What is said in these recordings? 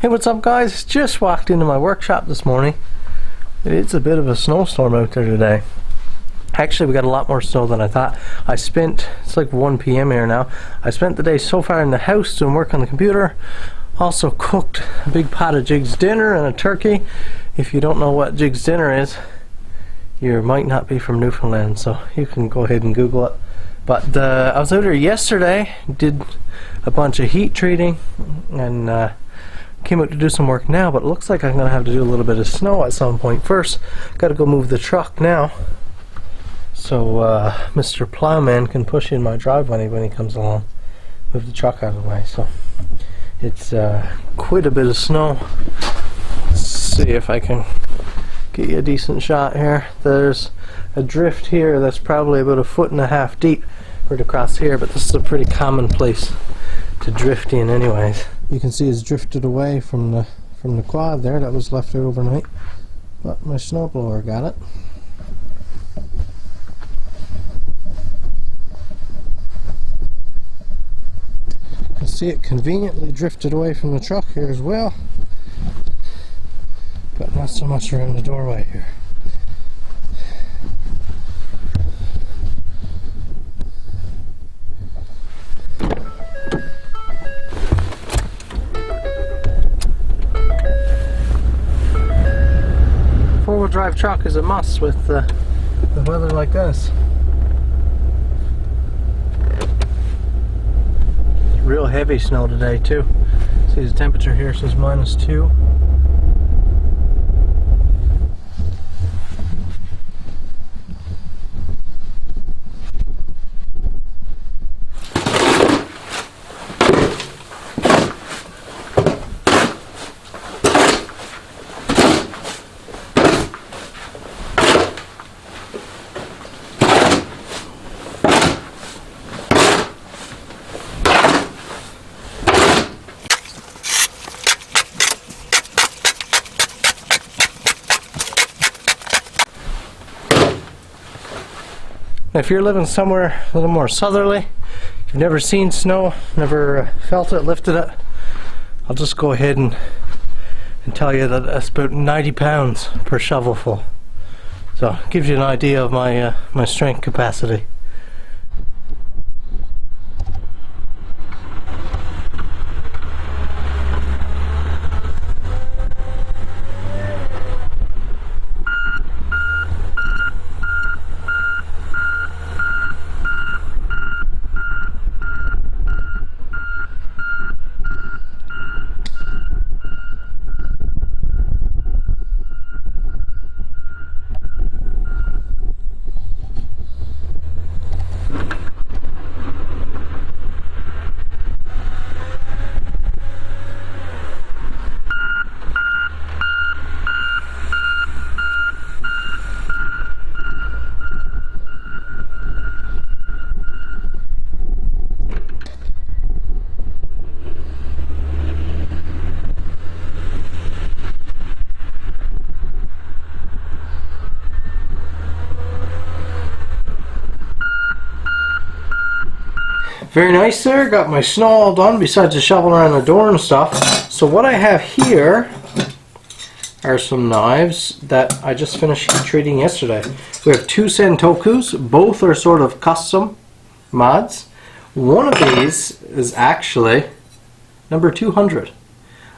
Hey, what's up guys? Just walked into my workshop this morning. It's a bit of a snowstorm out there today. Actually, we got a lot more snow than I thought. It's like 1 p.m. here now. I spent the day so far in the house doing work on the computer. Also cooked a big pot of Jig's dinner and a turkey. If you don't know what Jig's dinner is, you might not be from Newfoundland, so you can go ahead and Google it. But I was out here yesterday, did a bunch of heat treating, and came out to do some work now, but it looks like I'm going to have to do a little bit of snow at some point. First, got to go move the truck now, so Mr. Plowman can push in my driveway when he comes along. Move the truck out of the way. So it's quite a bit of snow. Let's see if I can get you a decent shot here. There's a drift here that's probably about 1.5 feet deep right across here, but this is a pretty common place to drift in anyways. You can see it's drifted away from the quad there that was left there overnight, but my snowblower got it. You can see it conveniently drifted away from the truck here as well, but not so much around the doorway here. Four-wheel drive truck is a must with the weather like this. It's real heavy snow today too. See the temperature here says -2. If you're living somewhere a little more southerly, you've never seen snow, never felt it, lifted it, I'll just go ahead and tell you that it's about 90 pounds per shovelful. So it gives you an idea of my my strength capacity. Very nice there, got my snow all done besides the shovel around the door and stuff. So what I have here are some knives that I just finished heat treating yesterday. We have 2 Sentokus, both are sort of custom mods. One of these is actually number 200.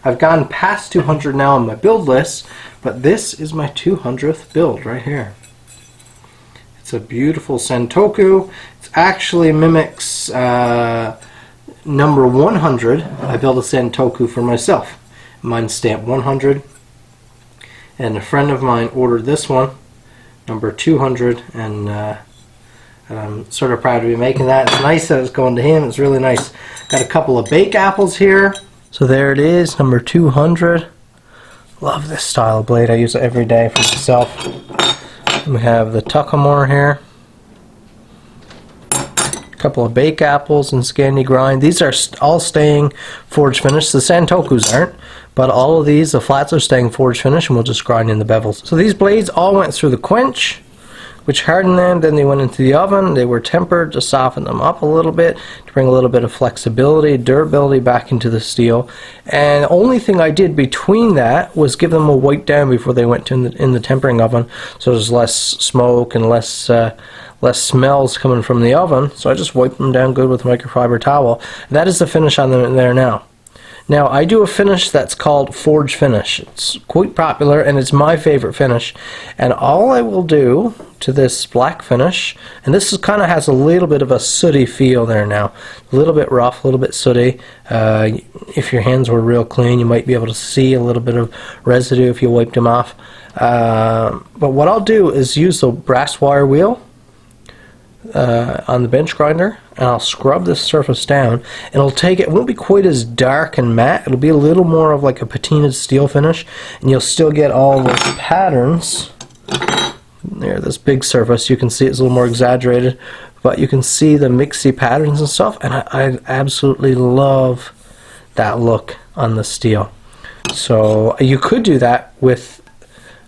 I've gone past 200 now on my build list, but this is my 200th build right here. It's a beautiful Sentoku. It actually mimics number 100. I built a Sentoku for myself. Mine's stamped 100. And a friend of mine ordered this one, number 200, and I'm sort of proud to be making that. It's nice that it's going to him. It's really nice. Got a couple of bake apples here. So there it is, number 200. Love this style of blade. I use it every day for myself. We have the Tuckamore here. A couple of bake apples and Scandi grind. These are all staying forge finish. The Sentokus aren't, but all of these, the flats are staying forge finish, and we'll just grind in the bevels. So these blades all went through the quench, which hardened them. Then they went into the oven. They were tempered to soften them up a little bit, to bring a little bit of flexibility, durability back into the steel. And the only thing I did between that was give them a wipe down before they went to in the tempering oven, so there's less smoke and less smells coming from the oven. So I just wiped them down good with a microfiber towel. That is the finish on them there now. Now I do a finish that's called forge finish. It's quite popular and it's my favorite finish. And all I will do to this black finish, and this kind of has a little bit of a sooty feel there now, a little bit rough, a little bit sooty. If your hands were real clean, you might be able to see a little bit of residue if you wiped them off. But what I'll do is use the brass wire wheel on the bench grinder, and I'll scrub this surface down, and it'll take it won't be quite as dark and matte. It'll be a little more of like a patinaed steel finish, and you'll still get all those patterns there. This big surface, you can see it's a little more exaggerated, but you can see the mixy patterns and stuff, and I absolutely love that look on the steel. So you could do that with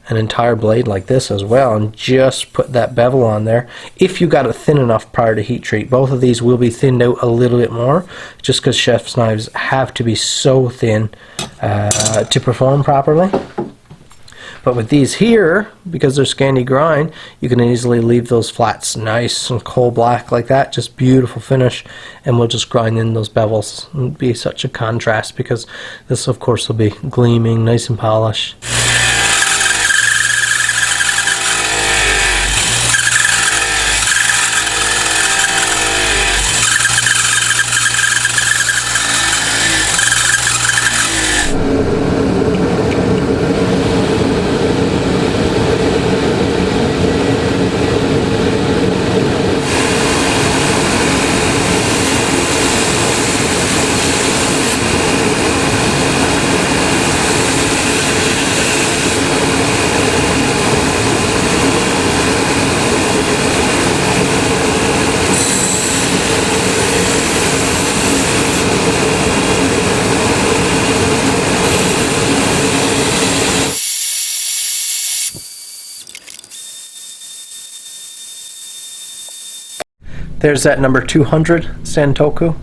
an entire blade like this as well, and just put that bevel on there if you got it thin enough prior to heat treat. Both of these will be thinned out a little bit more, just because chef's knives have to be so thin to perform properly. But with these here, because they're Scandi grind, you can easily leave those flats nice and coal black like that. Just beautiful finish, and we'll just grind in those bevels. It'll be such a contrast, because this of course will be gleaming, nice and polished. There's that number 200 Santoku,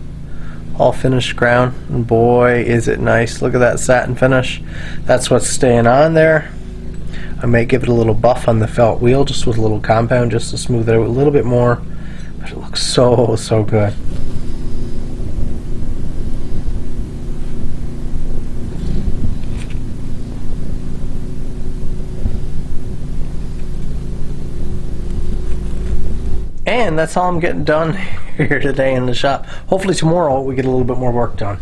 all finished ground, and boy is it nice. Look at that satin finish. That's what's staying on there. I may give it a little buff on the felt wheel, just with a little compound, just to smooth it out a little bit more, but it looks so good. And that's all I'm getting done here today in the shop. Hopefully tomorrow we get a little bit more work done.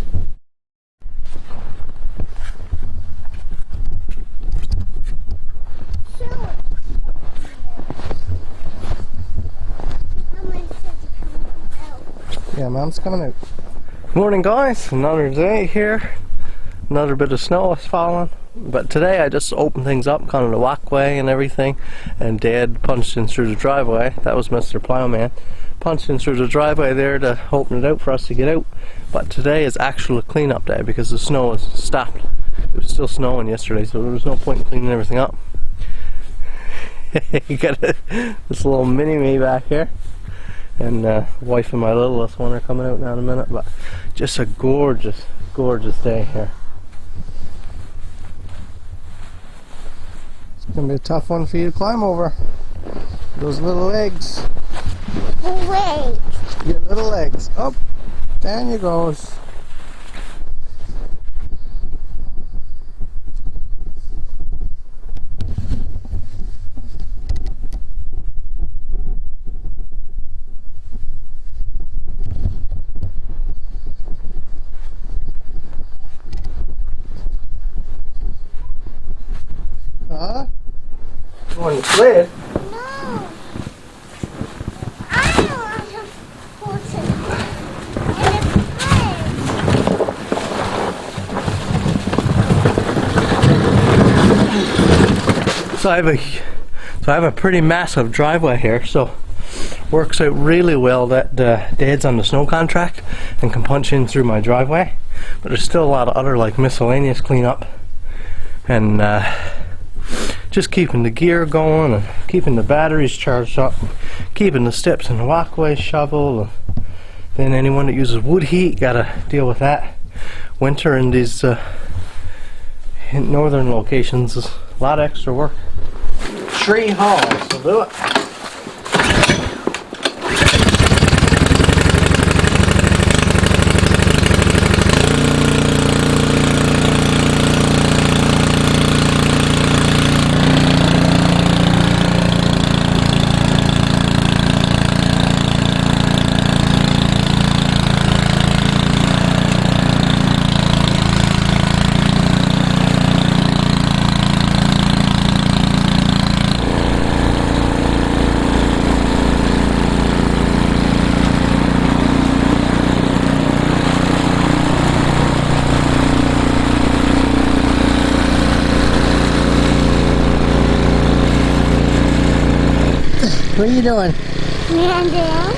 Yeah, Mom's coming out. Good morning, guys. Another day here. Another bit of snow is falling. But today I just opened things up, kind of the walkway and everything, and Dad punched in through the driveway. That was Mr. Plowman. Punched in through the driveway there to open it out for us to get out. But today is actual cleanup day because the snow has stopped. It was still snowing yesterday, so there was no point in cleaning everything up. You got this little mini-me back here, and wife and my littlest one are coming out now in a minute. But just a gorgeous day here. It's gonna be a tough one for you to climb over. Those little legs. Wait. Your little legs. Up. Down you goes. Huh? You want to sled? No. I don't want to horse in a So I have a pretty massive driveway here, so works out really well that Dad's on the snow contract and can punch in through my driveway. But there's still a lot of other like miscellaneous cleanup and just keeping the gear going and keeping the batteries charged up, and keeping the steps and the walkways shoveled. And then anyone that uses wood heat gotta deal with that. Winter in these in northern locations is a lot of extra work. Tree hauls, we'll do it. What are you doing? Man down.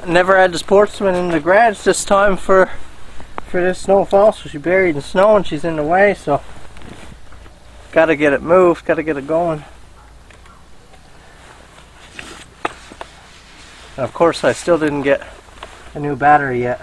Never had the sportsman in the garage this time for this snowfall, so she's buried in snow and she's in the way, so gotta get it moved, gotta get it going. And of course I still didn't get a new battery yet.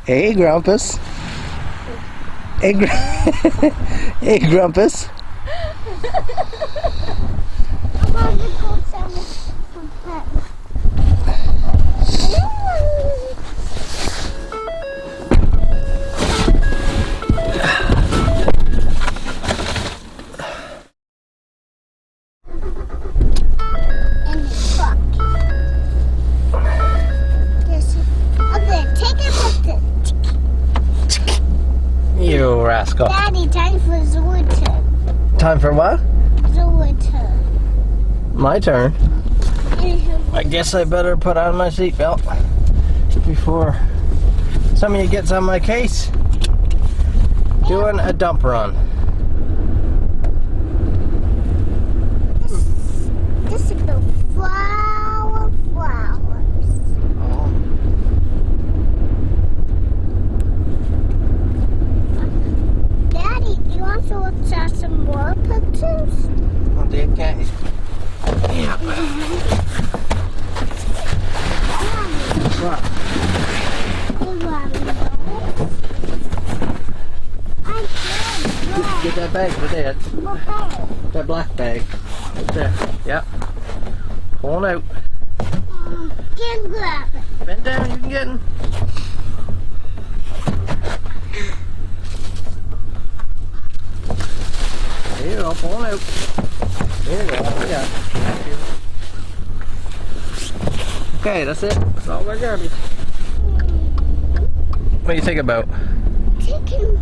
Hey, Grumpus. Hey, hey, Grumpus. I'm going to go some pets. You rascal. Daddy, time for Zoeter. Time for what? Zoeter. My turn. I guess I better put on my seatbelt before somebody gets on my case. Doing a dump run. This is the flowers. Daddy, you want to look at some more pictures? Oh, Dave, can't you? Yeah. What? Get that bag for Dad. What bag? That black bag. Right there. Yep. Pull it out. Can't grab it. Bend down, you can get him. There you go, pull it out. There you go. Yeah. Thank you. Okay, that's it. That's all our garbage. What do you think about? Chicken.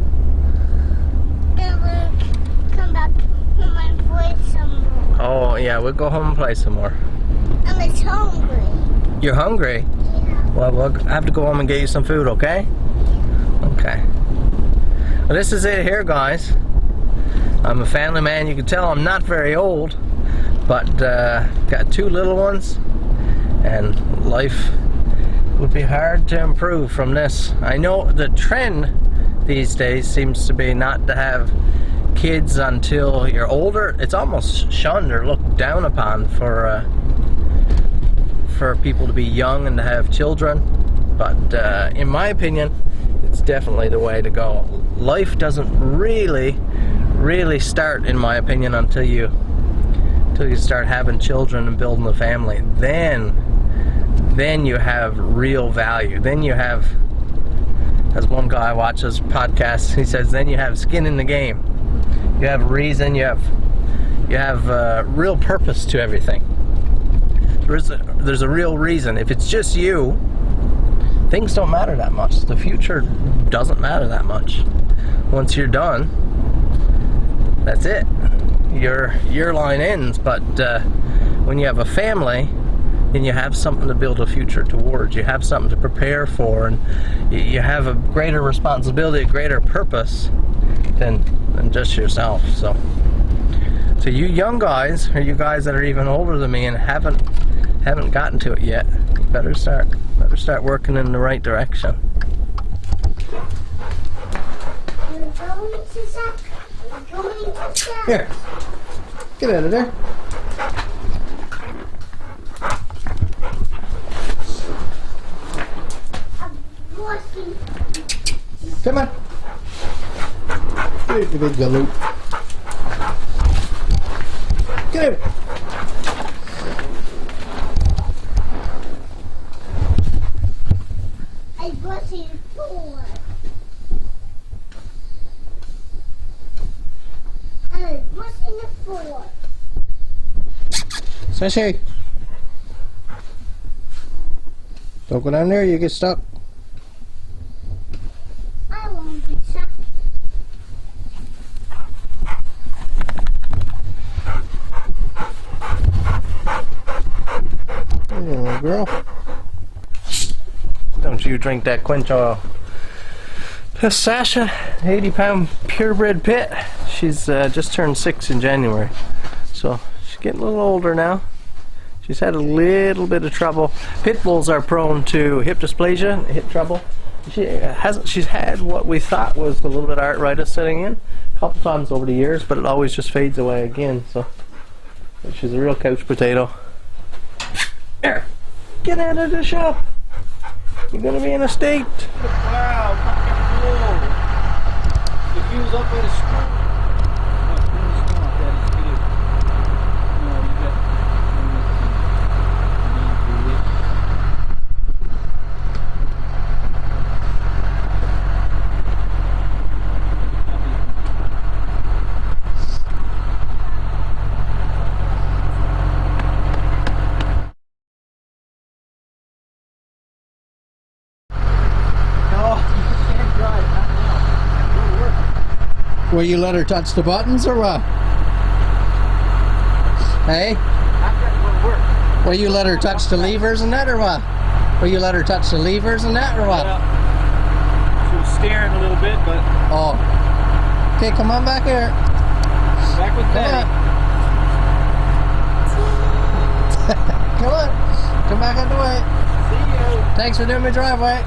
Come back home and play some more. Oh, yeah, we'll go home and play some more. I'm just hungry. You're hungry? Yeah. Well, we'll have to go home and get you some food, okay? Okay. Well, this is it here, guys. I'm a family man. You can tell I'm not very old, but got 2 little ones, and life would be hard to improve from this. I know the trend these days seems to be not to have kids until you're older. It's almost shunned or looked down upon for people to be young and to have children. But in my opinion, it's definitely the way to go. Life doesn't really start, in my opinion, until you start having children and building a family. Then you have real value. Then you have, as one guy watches podcasts, he says, then you have skin in the game. You have reason. You have real purpose to everything. There's a real reason. If it's just you, things don't matter that much. The future doesn't matter that much. Once you're done, that's it. Your line ends. But when you have a family, then you have something to build a future towards. You have something to prepare for, and you have a greater responsibility, a greater purpose than just yourself. So you young guys, or you guys that are even older than me and haven't gotten to it yet, better start working in the right direction. You're going to suck. You're going to suck. Here, get out of there. I'm washing. Come on. Get out, you big galoot. Get out. I'm washing the floor. I'm washing the floor. Sashay. Don't go down there, you get stuck. I won't be stuck. There you go, little girl. Don't you drink that quench oil. This Sasha, 80-pound purebred pit. She's just turned 6 in January. So she's getting a little older now. She's had a little bit of trouble. Pit bulls are prone to hip dysplasia, hip trouble. She's had what we thought was a little bit of arthritis setting in a couple times over the years, but it always just fades away again. So she's a real couch potato. Here, get out of the shop. You're gonna be in a state. Wow, fucking cool. If you was up at a school. Will you let her touch the buttons or what? Hey? Will you let her touch the levers and that or what? Will you let her touch the levers and that or what? She was steering a little bit, but Oh. Okay, come on back here. back with Come Daddy. on. Come on. Come back out the way. See you. Thanks for doing my driveway.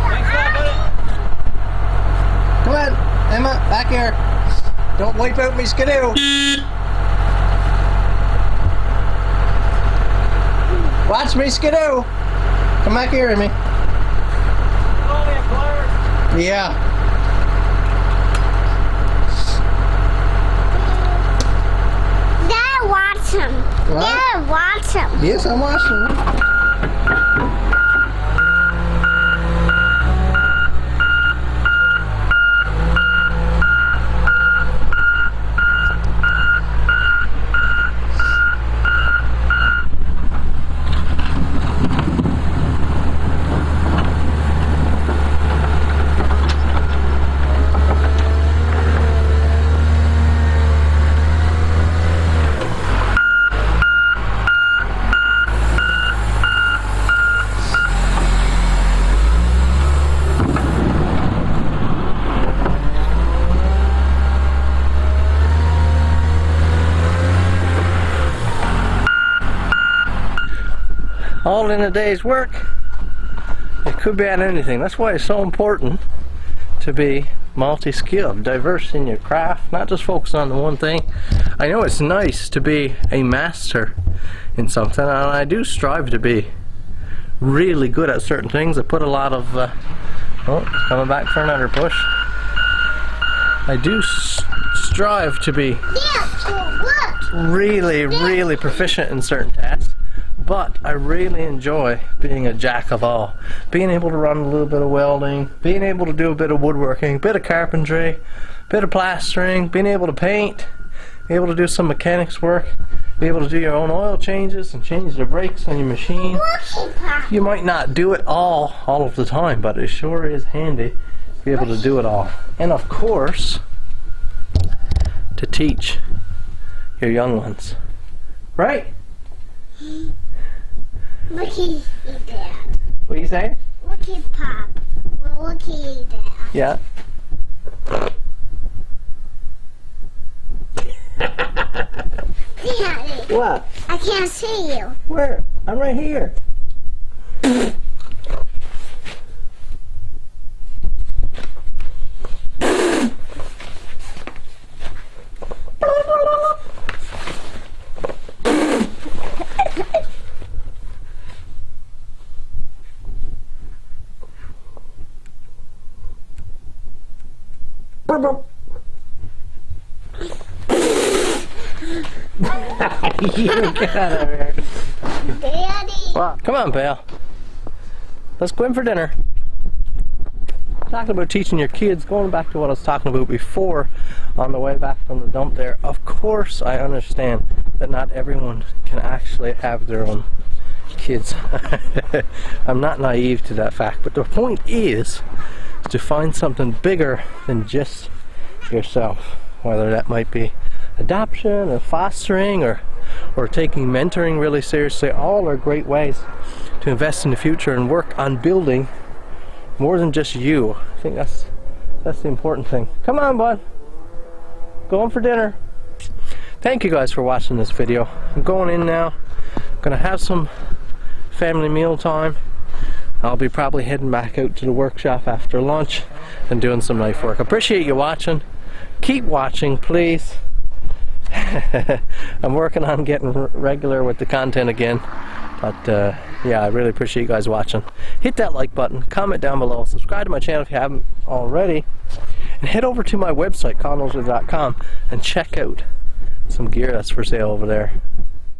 Thanks a lot, buddy. Come on, Emma, back here. Don't wipe out me skidoo. Watch me skidoo. Come back here, Emmy. Only a blur. Yeah. Dad wants him. What? Dad wants him. Yes, I'm watching. all in a day's work. It could be at anything. That's why it's so important to be multi-skilled, diverse in your craft, not just focus on the one thing. I know it's nice to be a master in something, and I do strive to be really good at certain things. I put a lot of oh, coming back for another push. I do strive to be really proficient in certain tasks, but I really enjoy being a jack of all. Being able to run a little bit of welding, being able to do a bit of woodworking, a bit of carpentry, a bit of plastering, being able to paint, be able to do some mechanics work, be able to do your own oil changes and change the brakes on your machine. You might not do it all of the time, but it sure is handy to be able to do it all. And of course, to teach your young ones. Right? Looky, Dad. What do you say? Looky, Pop. Well, looky, Dad. Yeah. Daddy, What? I can't see you. Where? I'm right here. You get out of here. Daddy. Well, come on, pal. Let's go in for dinner. Talking about teaching your kids, going back to what I was talking about before on the way back from the dump there. Of course, I understand that not everyone can actually have their own kids. I'm not naive to that fact, but the point is to find something bigger than just yourself, whether that might be adoption or fostering or taking mentoring really seriously. All are great ways to invest in the future and work on building more than just you. I think that's the important thing. Come on, bud. Going for dinner. Thank you guys for watching this video. I'm going in now. I'm gonna have some family meal time. I'll be probably heading back out to the workshop after lunch and doing some knife work. Appreciate you watching. Keep watching, please. I'm working on getting regular with the content again, but yeah, I really appreciate you guys watching. Hit that like button, comment down below, subscribe to my channel if you haven't already, and head over to my website, Noseworthy.com, and check out some gear that's for sale over there.